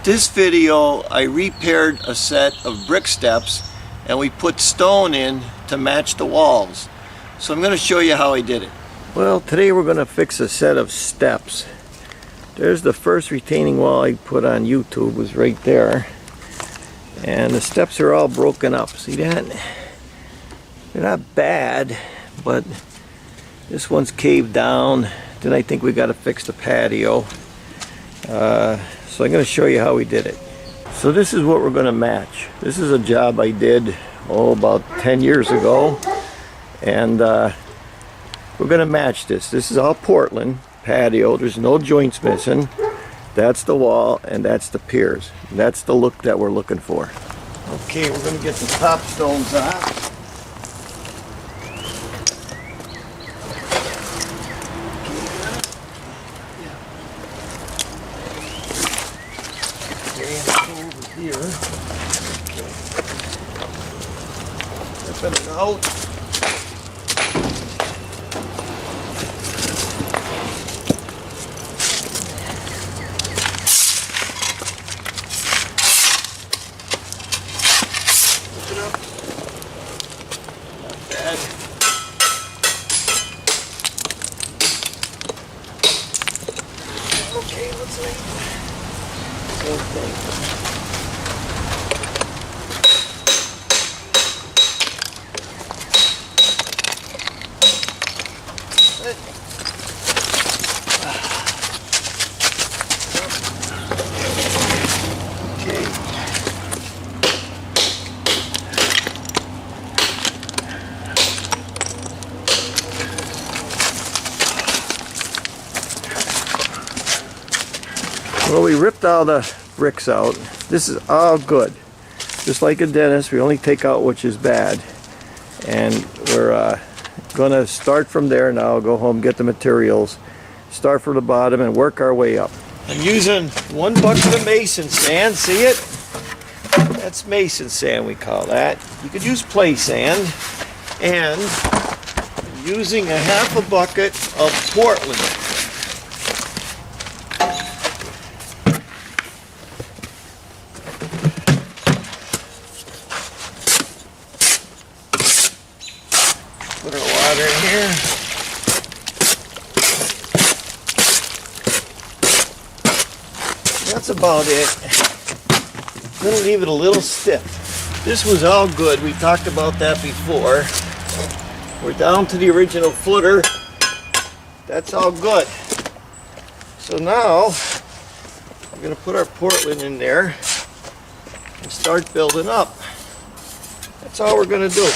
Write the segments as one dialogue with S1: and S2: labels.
S1: This video I repaired a set of brick steps and we put stone in to match the walls. So I'm going to show you how I did it. Well, today we're going to fix a set of steps. There's the first retaining wall I put on YouTube, was right there. And the steps are all broken up. See that? They're not bad, but this one's caved down. Then I think we got to fix the patio. So I'm going to show you how we did it. So this is what we're going to match. This is a job I did, about 10 years ago. And we're going to match this. This is all Portland patio. There's no joints missing. That's the wall and that's the piers. And that's the look that we're looking for. Okay, we're going to get the top stones off. Here. Ripping it out. Look it up. Not bad. Okay, let's see. Same thing. Well, we ripped all the bricks out. This is all good. Just like a dentist, we only take out which is bad. And we're going to start from there now, go home, get the materials, start from the bottom and work our way up. I'm using 1 bucket of mason sand, see it? That's mason sand, we call that. You could use play sand. And I'm using a 1/2 bucket of Portland. Put our water in here. That's about it. I'm going to leave it a little stiff. This was all good. We talked about that before. We're down to the original footer. That's all good. So now we're going to put our Portland in there and start building up. That's all we're going to do.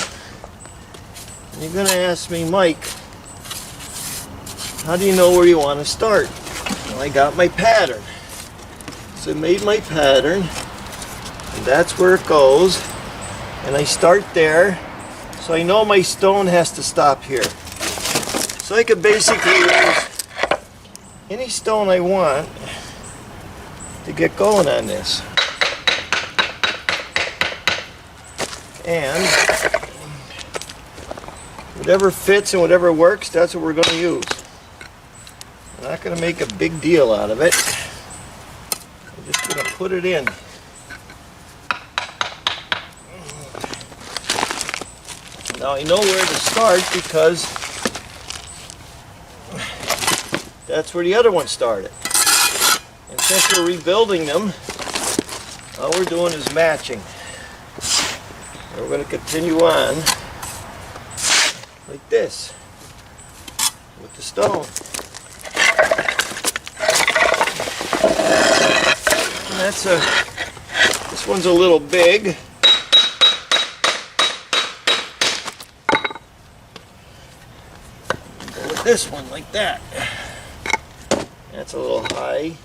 S1: And you're going to ask me, Mike, how do you know where you want to start? Well, I got my pattern. So I made my pattern, and that's where it goes. And I start there, so I know my stone has to stop here. So I could basically use any stone I want to get going on this. And whatever fits and whatever works, that's what we're going to use. I'm not going to make a big deal out of it. I'm just going to put it in. Now I know where to start because that's where the other one started. And since we're rebuilding them, all we're doing is matching. And we're going to continue on like this with the stone. And that's this one's a little big. Go with this one like that. That's a little high.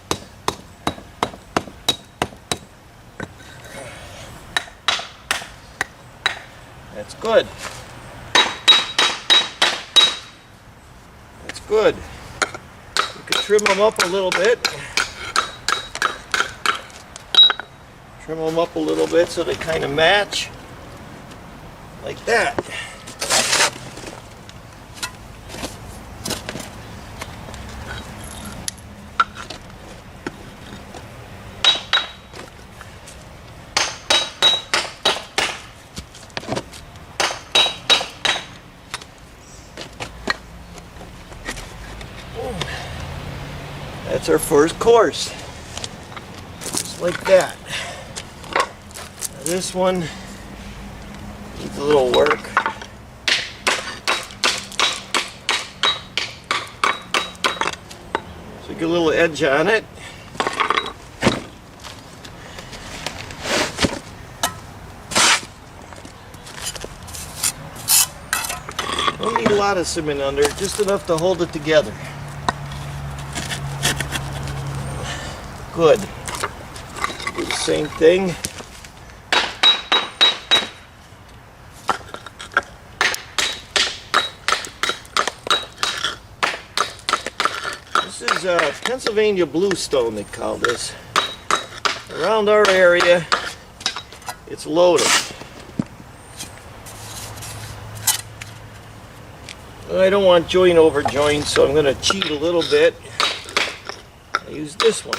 S1: That's good. That's good. You can trim them up a little bit. Trim them up a little bit so they kind of match. Like that. That's our first course. Just like that. Now this one needs a little work. So get a little edge on it. Don't need a lot of cement under it, just enough to hold it together. Good. Do the same thing. This is Pennsylvania bluestone, they call this. Around our area, it's loaded. I don't want joint over joint, so I'm going to cheat a little bit. I use this one.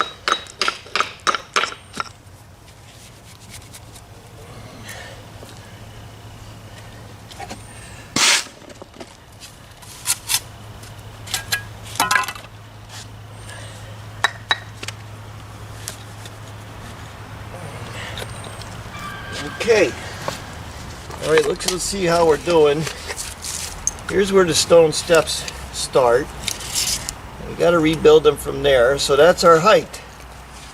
S1: Okay. All right, let's see how we're doing. Here's where the stone steps start. We got to rebuild them from there. So that's our height.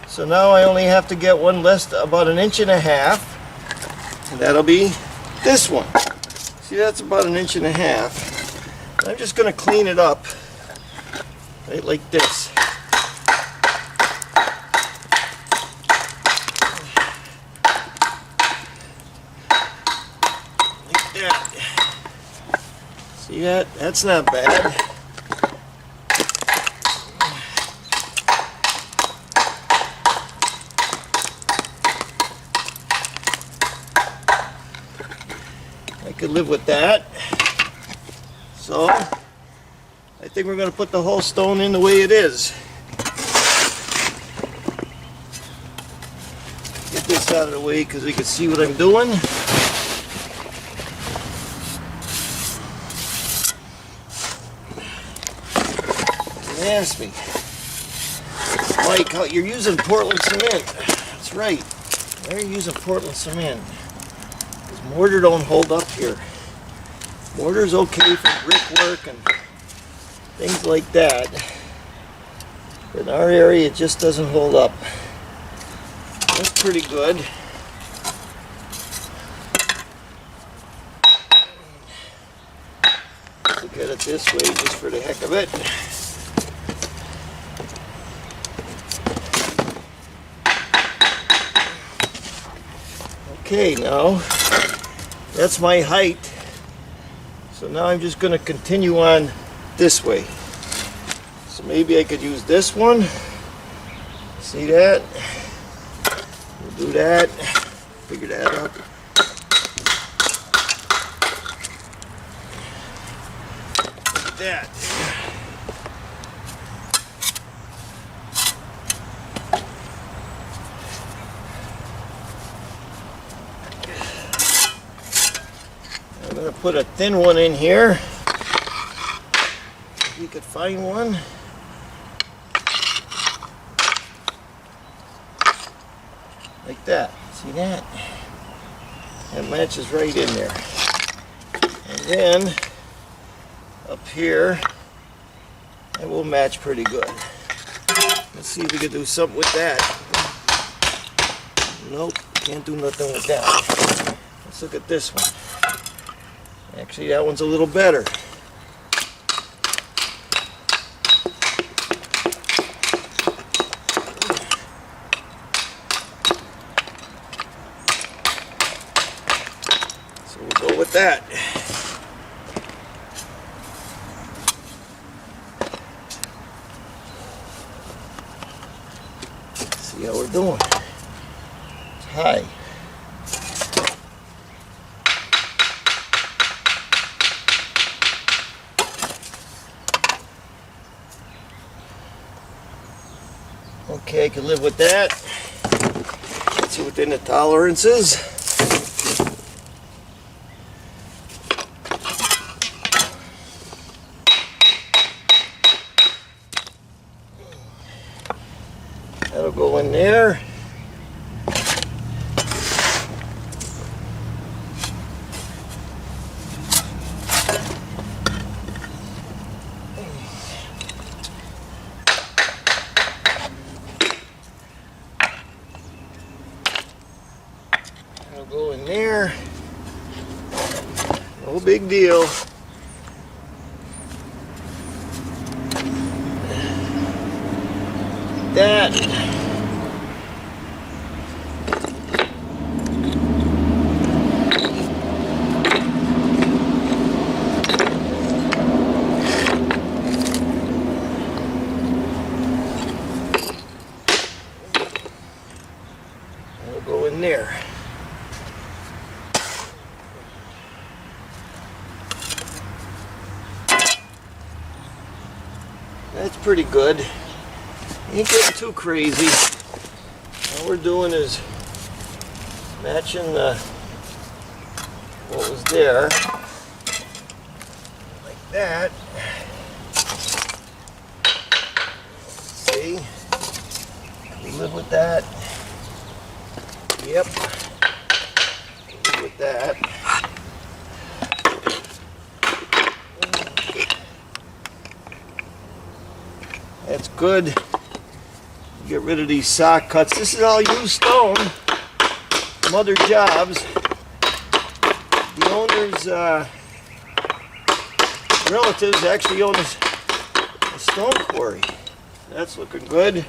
S1: So now I only have to get one less, about 1.5 inches, and that'll be this one. See, that's about 1.5 inches. I'm just going to clean it up, right, like this. Like that. See that? That's not bad. I could live with that. So, I think we're going to put the whole stone in the way it is. Get this out of the way because we can see what I'm doing. Ask me, Mike, you're using Portland cement. That's right. Why are you using Portland cement? Because mortar don't hold up here. Mortar's okay for brickwork and things like that. But in our area, it just doesn't hold up. That's pretty good. Let's look at it this way just for the heck of it. Okay, now that's my height. So now I'm just going to continue on this way. So maybe I could use this one. See that? We'll do that. Figure that out. Like that. I'm going to put a thin one in here. If we could find one. Like that. See that? That matches right in there. And then up here, that will match pretty good. Let's see if we can do something with that. Nope, can't do nothing with that. Let's look at this one. Actually, that one's a little better. So we'll go with that. See how we're doing. It's high. Okay, I can live with that. It's within the tolerances. That'll go in there. That'll go in there. No big deal. That. That'll go in there. That's pretty good. Ain't getting too crazy. All we're doing is matching what was there, like that. See? Can we live with that? Yep. Live with that. That's good. Get rid of these sock cuts. This is all used stone from other jobs. The owner's relatives actually own a stone quarry. That's looking good.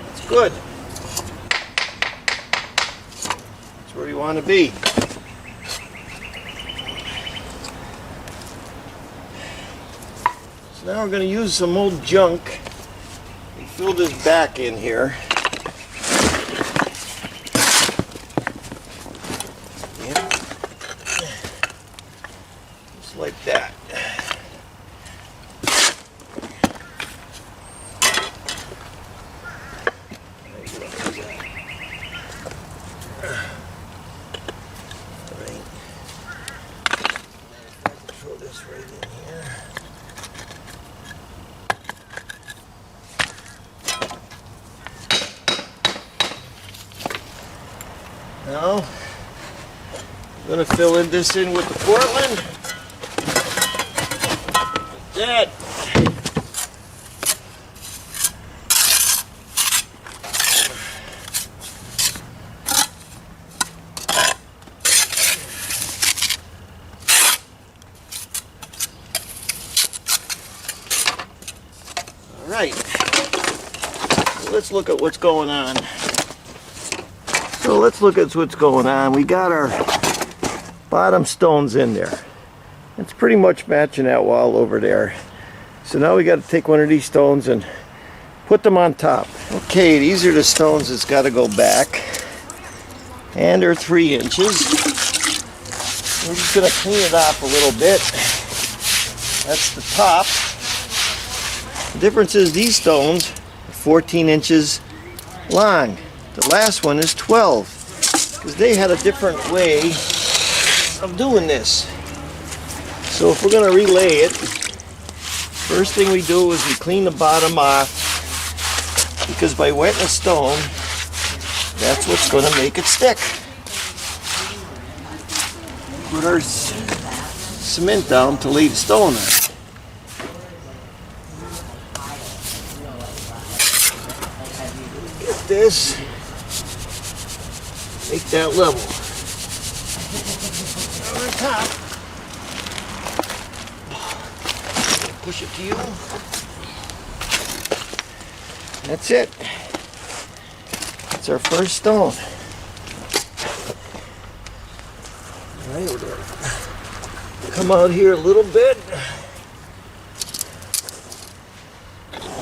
S1: That's good. Where you want to be. So now we're going to use some old junk and fill this back in here. Yeah. Just like that. Throw this right in here. Now, I'm going to fill this in with the Portland. Like that. Right, let's look at what's going on. So let's look at what's going on. We got our bottom stones in there. It's pretty much matching that wall over there. So now we got to take one of these stones and put them on top. Okay, these are the stones that's got to go back. And they're 3 inches. We're just going to clean it off a little bit. That's the top. The difference is these stones are 14 inches long. The last one is 12, because they had a different way of doing this. So if we're going to relay it, first thing we do is we clean the bottom off, because by wetting a stone, that's what's going to make it stick. Put our cement down to lay the stone on. This, make that level. On top, push it to you. That's it. That's our first stone. All right, we're gonna come out here a little bit.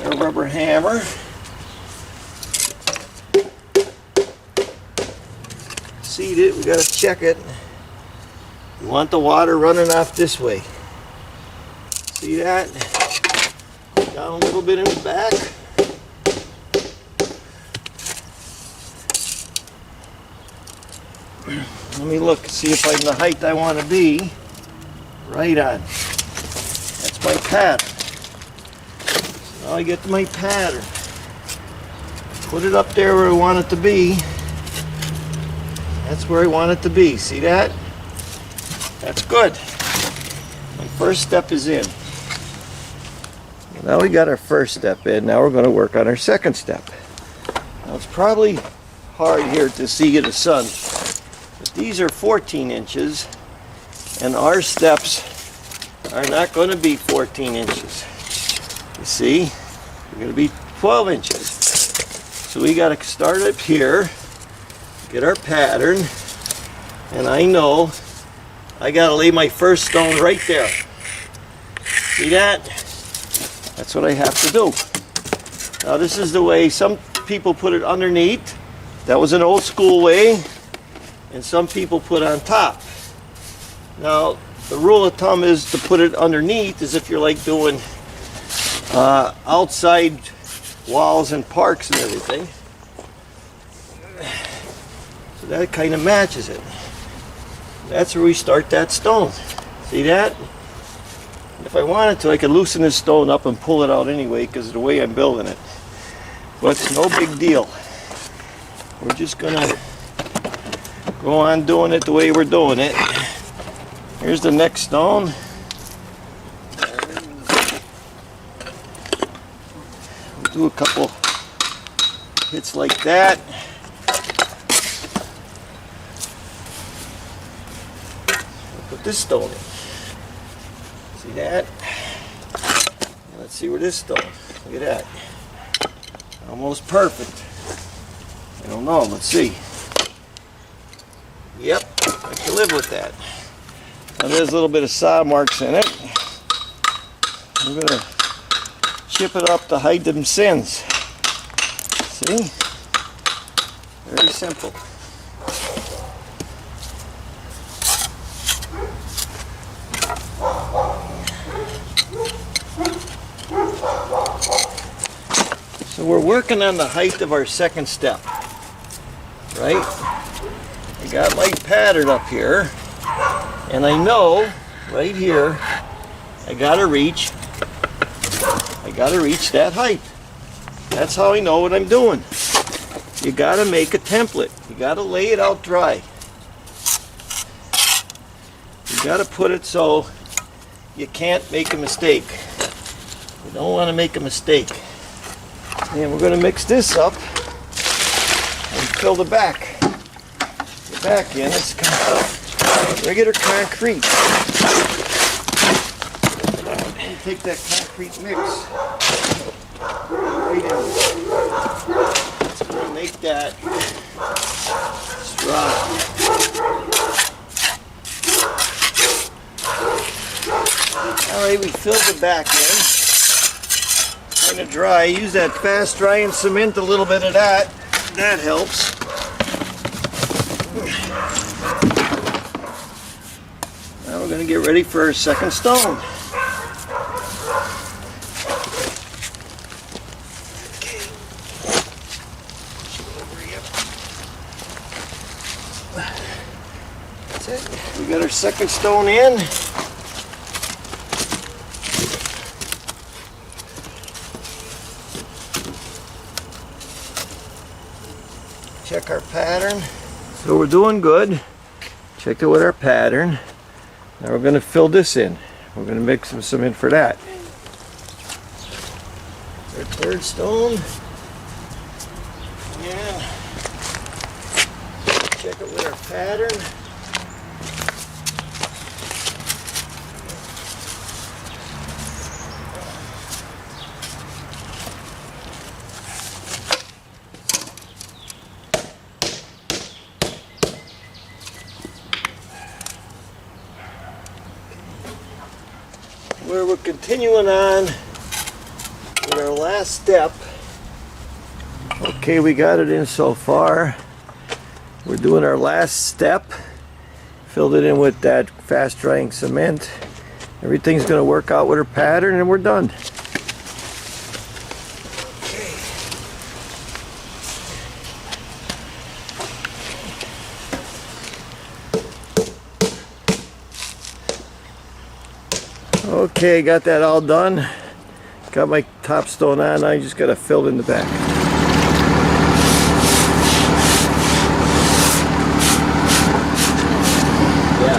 S1: A rubber hammer. Seed it, we gotta check it. You want the water running off this way. See that? Down a little bit in the back. Let me look, see if I'm the height I want to be. Right on. That's my pattern. So now I get my pattern. Put it up there where I want it to be. That's where I want it to be. See that? That's good. My first step is in. Now we got our first step in. Now we're going to work on our second step. Now it's probably hard here to see in the sun, but these are 14 inches and our steps are not going to be 14 inches. You see? They're going to be 12 inches. So we got to start up here, get our pattern, and I know I got to lay my first stone right there. See that? That's what I have to do. Now this is the way some people put it underneath. That was an old school way. And some people put on top. Now the rule of thumb is to put it underneath as if you're like doing outside walls and parks and everything. So that kind of matches it. That's where we start that stone. See that? If I wanted to, I could loosen this stone up and pull it out anyway because of the way I'm building it. But it's no big deal. We're just gonna go on doing it the way we're doing it. Here's the next stone. We'll do a couple hits like that. We'll put this stone in. See that? Let's see where this stone. Look at that. Almost perfect. I don't know. Let's see. Yep, I can live with that. Now there's a little bit of saw marks in it. I'm going to chip it up to hide them sins. See? Very simple. So we're working on the height of our second step, right? I got my pattern up here, and I know right here I gotta reach that height. That's how I know what I'm doing. You gotta make a template. You gotta lay it out dry. You gotta put it so you can't make a mistake. You don't want to make a mistake. And we're going to mix this up and fill the back. The back in, it's regular concrete. And take that concrete mix right in. It's going to make that strong. Alright, we filled the back in. Kind of dry. Use that fast drying cement, a little bit of that. That helps. Now we're going to get ready for our second stone. That's it. We got our second stone in. Check our pattern. So we're doing good. Check it with our pattern. Now we're going to fill this in. We're going to mix some cement for that. Our third stone. And check it with our pattern. Where we're continuing on with our last step. Okay, we got it in so far. We're doing our last step. Filled it in with that fast drying cement. Everything's going to work out with our pattern and we're done. Okay, got that all done. Got my top stone on. I just got to fill it in the back. Yeah.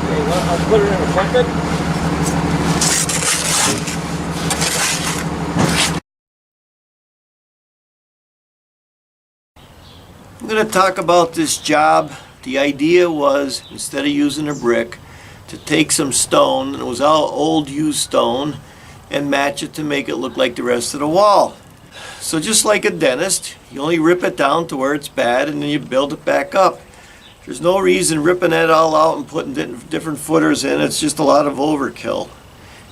S1: Okay, well, I'll put it in a bucket. I'm going to talk about this job. The idea was, instead of using a brick, to take some stone, and it was all old used stone, and match it to make it look like the rest of the wall. So just like a dentist, you only rip it down to where it's bad and then you build it back up. There's no reason ripping that all out and putting different footers in. It's just a lot of overkill.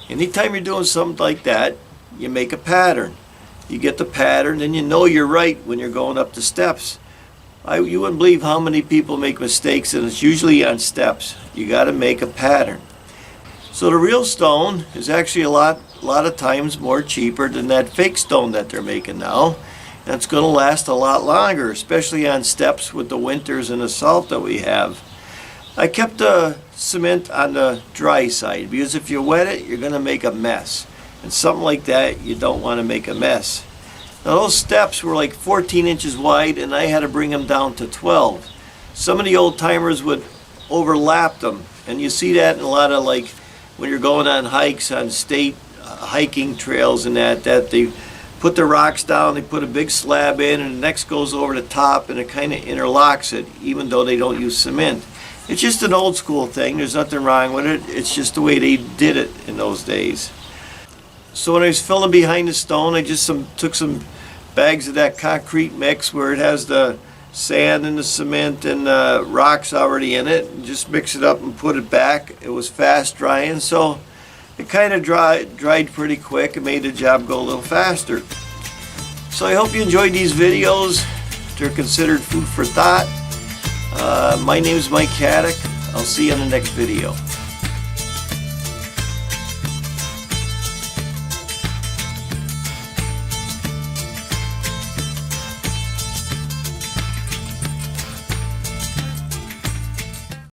S1: Anytime you're doing something like that, you make a pattern. You get the pattern and you know you're right when you're going up the steps. You wouldn't believe how many people make mistakes, and it's usually on steps. You got to make a pattern. So the real stone is actually a lot of times more cheaper than that fake stone that they're making now. And it's going to last a lot longer, especially on steps with the winters and the salt that we have. I kept the cement on the dry side because if you wet it, you're going to make a mess. And something like that, you don't want to make a mess. Now those steps were like 14 inches wide, and I had to bring them down to 12. Some of the old timers would overlap them, and you see that in a lot of, like, when you're going on hikes on state hiking trails and that they put the rocks down, they put a big slab in, and the next goes over the top, and it kind of interlocks it, even though they don't use cement. It's just an old school thing. There's nothing wrong with it. It's just the way they did it in those days. So when I was filling behind the stone, I just took some bags of that concrete mix where it has the sand and the cement and rocks already in it, and just mix it up and put it back. It was fast drying, so it kind of dried pretty quick and made the job go a little faster. So I hope you enjoyed these videos. They're considered food for thought. My name is Mike Haduck. I'll see you in the next video.